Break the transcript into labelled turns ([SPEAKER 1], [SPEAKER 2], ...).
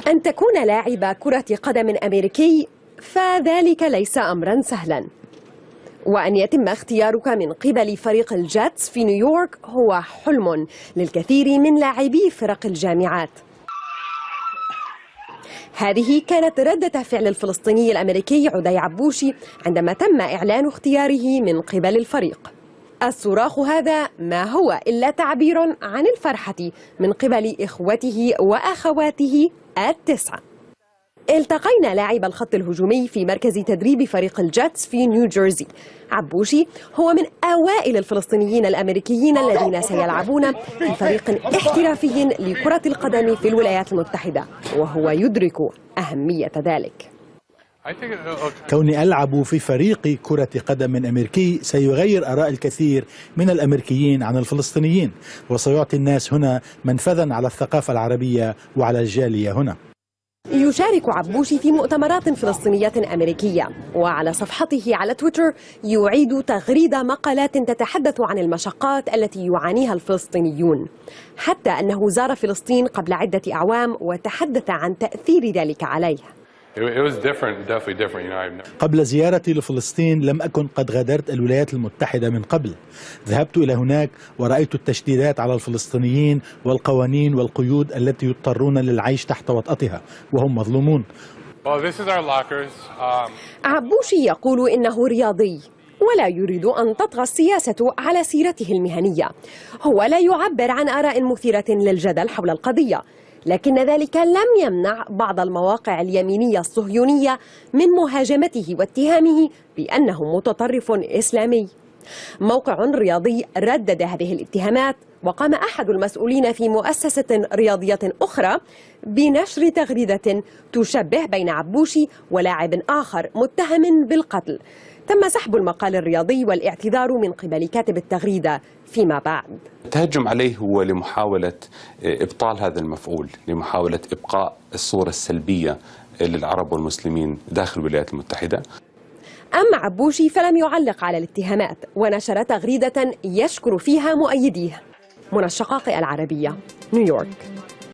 [SPEAKER 1] أن تكون لاعب كرة قدم أمريكي فذلك ليس أمرا سهلا، وأن يتم اختيارك من قبل فريق الجيتس في نيويورك هو حلم للكثير من لاعبي فرق الجامعات. هذه كانت ردة فعل الفلسطيني الأمريكي عدي عبوشي عندما تم إعلان اختياره من قبل الفريق. الصراخ هذا ما هو إلا تعبير عن الفرحة من قبل إخوته وأخواته التسعة. التقينا لاعب الخط الهجومي في مركز تدريب فريق الجيتس في نيوجيرسي. عبوشي هو من أوائل الفلسطينيين الأمريكيين الذين سيلعبون في فريق احترافي لكرة القدم في الولايات المتحدة، وهو يدرك أهمية ذلك.
[SPEAKER 2] كوني ألعب في فريق كرة قدم أمريكي سيغير آراء الكثير من الأمريكيين عن الفلسطينيين، وسيعطي الناس هنا منفذا على الثقافة العربية وعلى الجالية هنا.
[SPEAKER 1] يشارك عبوشي في مؤتمرات فلسطينية أمريكية، وعلى صفحته على تويتر يعيد تغريد مقالات تتحدث عن المشقات التي يعانيها الفلسطينيون، حتى أنه زار فلسطين قبل عدة أعوام وتحدث عن تأثير ذلك عليه.
[SPEAKER 2] قبل زيارتي لفلسطين لم أكن قد غادرت الولايات المتحدة من قبل. ذهبت إلى هناك ورأيت التشديدات على الفلسطينيين والقوانين والقيود التي يضطرون للعيش تحت وطأتها وهم مظلومون.
[SPEAKER 1] عبوشي يقول إنه رياضي ولا يريد أن تطغى السياسة على سيرته المهنية. هو لا يعبر عن آراء مثيرة للجدل حول القضية، لكن ذلك لم يمنع بعض المواقع اليمينية الصهيونية من مهاجمته واتهامه بأنه متطرف إسلامي. موقع رياضي ردد هذه الاتهامات، وقام أحد المسؤولين في مؤسسة رياضية أخرى بنشر تغريدة تشبه بين عبوشي ولاعب آخر متهم بالقتل. تم سحب المقال الرياضي والاعتذار من قبل كاتب التغريدة فيما بعد.
[SPEAKER 3] التهجم عليه هو لمحاولة إبطال هذا المفعول، لمحاولة إبقاء الصورة السلبية للعرب والمسلمين داخل الولايات المتحدة.
[SPEAKER 1] أما عبوشي فلم يعلق على الاتهامات، ونشر تغريدة يشكر فيها مؤيديه. منى الشقاق العربية، نيويورك.